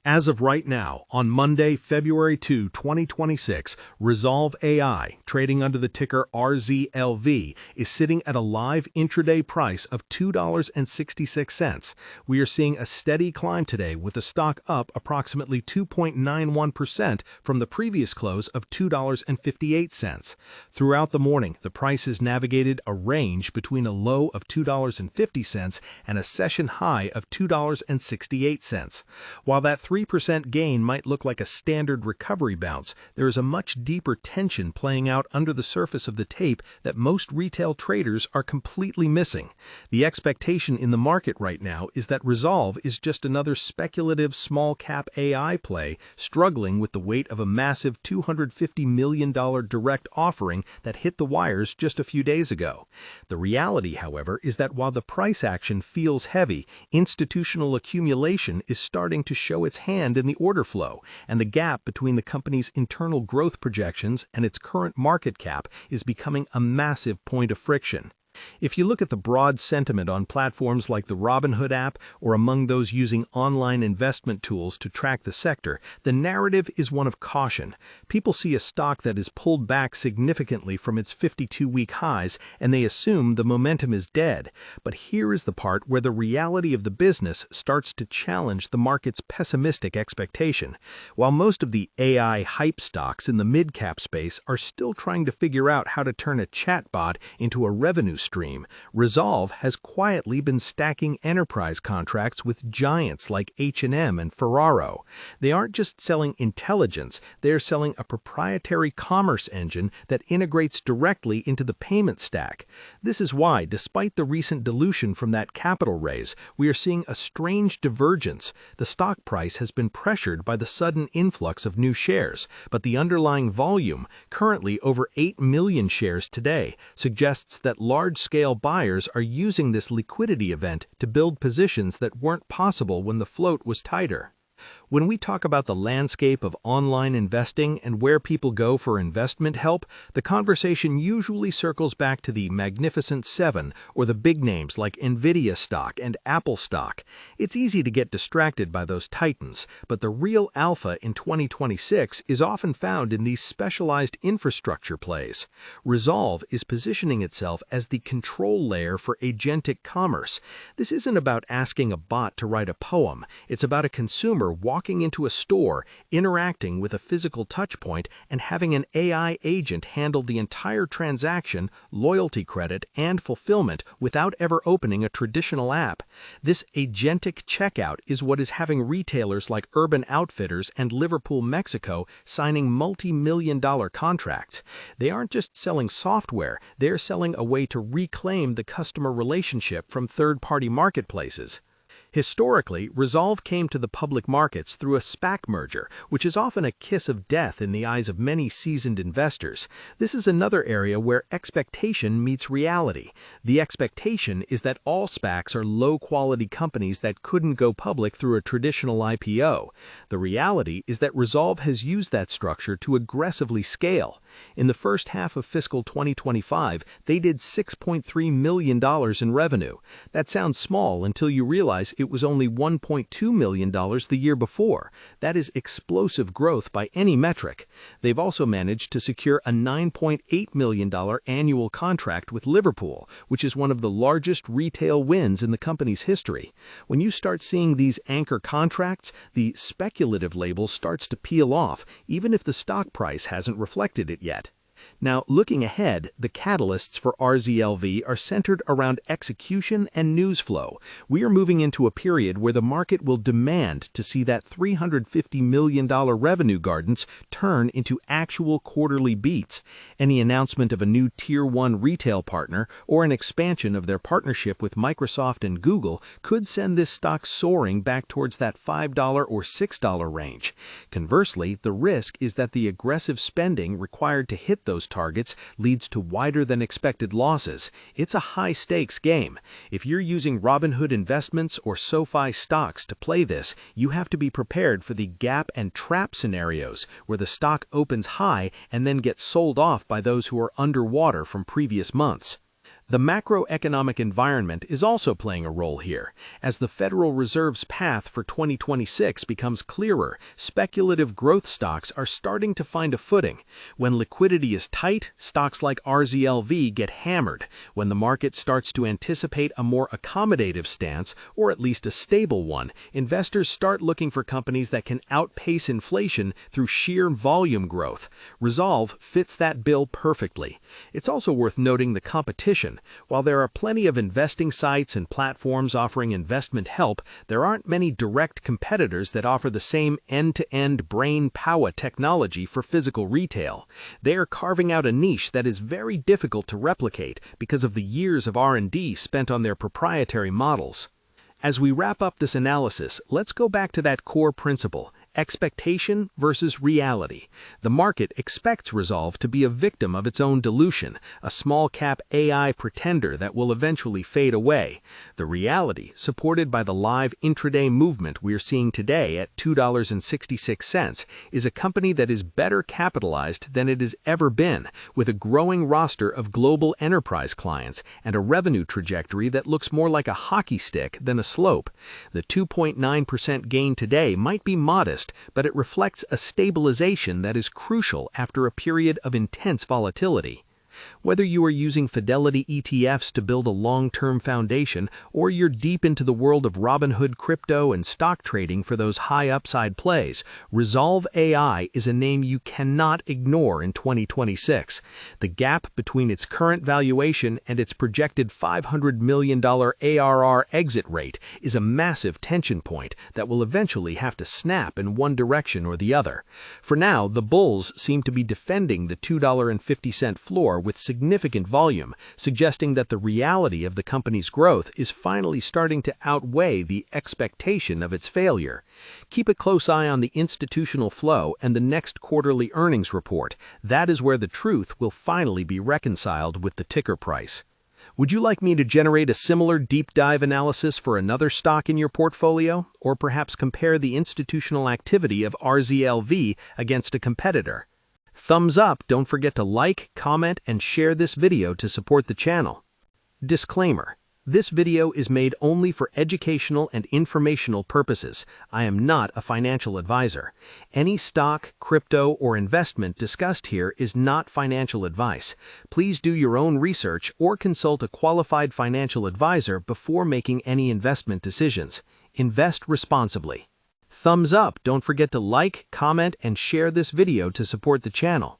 As of right now, on Monday, February 2, 2026, Rezolve AI, trading under the ticker RZLV, is sitting at a live intraday price of $2.66. We are seeing a steady climb today with the stock up approximately 2.91% from the previous close of $2.58. Throughout the morning, the price has navigated a range between a low of $2.50 and a session high of $2.68. While that 3% gain might look like a standard recovery bounce, there is a much deeper tension playing out under the surface of the tape that most retail traders are completely missing. The expectation in the market right now is that Rezolve is just another speculative small-cap AI play struggling with the weight of a massive $250 million direct offering that hit the wires just a few days ago. The reality, however, is that while the price action feels heavy, institutional accumulation is starting to show its hand in the order flow, and the gap between the company's internal growth projections and its current market cap is becoming a massive point of friction. If you look at the broad sentiment on platforms like the Robinhood app or among those using online investment tools to track the sector, the narrative is one of caution. People see a stock that is pulled back significantly from its 52-week highs and they assume the momentum is dead. But here is the part where the reality of the business starts to challenge the market's pessimistic expectation. While most of the AI hype stocks in the mid-cap space are still trying to figure out how to turn a chatbot into a revenue stream, Rezolve has quietly been stacking enterprise contracts with giants like H&M and Ferraro. They aren't just selling intelligence, they're selling a proprietary commerce engine that integrates directly into the payment stack. This is why, despite the recent dilution from that capital raise, we are seeing a strange divergence. The stock price has been pressured by the sudden influx of new shares, but the underlying volume, currently over 8 million shares today, suggests that large-scale buyers are using this liquidity event to build positions that weren't possible when the float was tighter. When we talk about the landscape of online investing and where people go for investment help, the conversation usually circles back to the Magnificent Seven or the big names like Nvidia stock and Apple stock. It's easy to get distracted by those titans, but the real alpha in 2026 is often found in these specialized infrastructure plays. Rezolve is positioning itself as the control layer for agentic commerce. This isn't about asking a bot to write a poem. It's about a consumer walking into a store, interacting with a physical touchpoint, and having an AI agent handle the entire transaction, loyalty credit, and fulfillment without ever opening a traditional app. This agentic checkout is what is having retailers like Urban Outfitters and Liverpool, Mexico, signing multi-million-dollar contracts. They aren't just selling software, they're selling a way to reclaim the customer relationship from third-party marketplaces. Historically, Rezolve came to the public markets through a SPAC merger, which is often a kiss of death in the eyes of many seasoned investors. This is another area where expectation meets reality. The expectation is that all SPACs are low-quality companies that couldn't go public through a traditional IPO. The reality is that Rezolve has used that structure to aggressively scale. In the first half of fiscal 2025, they did $6.3 million in revenue. That sounds small until you realize it was only $1.2 million the year before. That is explosive growth by any metric. They've also managed to secure a $9.8 million annual contract with Liverpool, which is one of the largest retail wins in the company's history. When you start seeing these anchor contracts, the speculative label starts to peel off, even if the stock price hasn't reflected it yet. Now, looking ahead, the catalysts for RZLV are centered around execution and news flow. We are moving into a period where the market will demand to see that $350 million revenue guidance turn into actual quarterly beats. Any announcement of a new Tier 1 retail partner or an expansion of their partnership with Microsoft and Google could send this stock soaring back towards that $5 or $6 range. Conversely, the risk is that the aggressive spending required to hit those targets leads to wider than expected losses. It's a high-stakes game. If you're using Robinhood Investments or SoFi stocks to play this, you have to be prepared for the gap and trap scenarios where the stock opens high and then gets sold off by those who are underwater from previous months. The macroeconomic environment is also playing a role here. As the Federal Reserve's path for 2026 becomes clearer, speculative growth stocks are starting to find a footing. When liquidity is tight, stocks like RZLV get hammered. When the market starts to anticipate a more accommodative stance, or at least a stable one, investors start looking for companies that can outpace inflation through sheer volume growth. Rezolve fits that bill perfectly. It's also worth noting the competition. While there are plenty of investing sites and platforms offering investment help, there aren't many direct competitors that offer the same end-to-end brain power technology for physical retail. They are carving out a niche that is very difficult to replicate because of the years of R&D spent on their proprietary models. As we wrap up this analysis, let's go back to that core principle: expectation versus reality. The market expects Rezolve to be a victim of its own delusion, a small-cap AI pretender that will eventually fade away. The reality, supported by the live intraday movement we're seeing today at $2.66, is a company that is better capitalized than it has ever been, with a growing roster of global enterprise clients and a revenue trajectory that looks more like a hockey stick than a slope. The 2.9% gain today might be modest, but it reflects a stabilization that is crucial after a period of intense volatility. Whether you are using Fidelity ETFs to build a long-term foundation, or you're deep into the world of Robinhood crypto and stock trading for those high upside plays, Rezolve AI is a name you cannot ignore in 2026. The gap between its current valuation and its projected $500 million ARR exit rate is a massive tension point that will eventually have to snap in one direction or the other. For now, the bulls seem to be defending the $2.50 floor with significant volume, suggesting that the reality of the company's growth is finally starting to outweigh the expectation of its failure. Keep a close eye on the institutional flow and the next quarterly earnings report. That is where the truth will finally be reconciled with the ticker price. Would you like me to generate a similar deep dive analysis for another stock in your portfolio, or perhaps compare the institutional activity of RZLV against a competitor? Thumbs up, don't forget to like, comment, and share this video to support the channel. Disclaimer: this video is made only for educational and informational purposes. I am not a financial advisor. Any stock, crypto, or investment discussed here is not financial advice. Please do your own research or consult a qualified financial advisor before making any investment decisions. Invest responsibly. Thumbs up, don't forget to like, comment, and share this video to support the channel.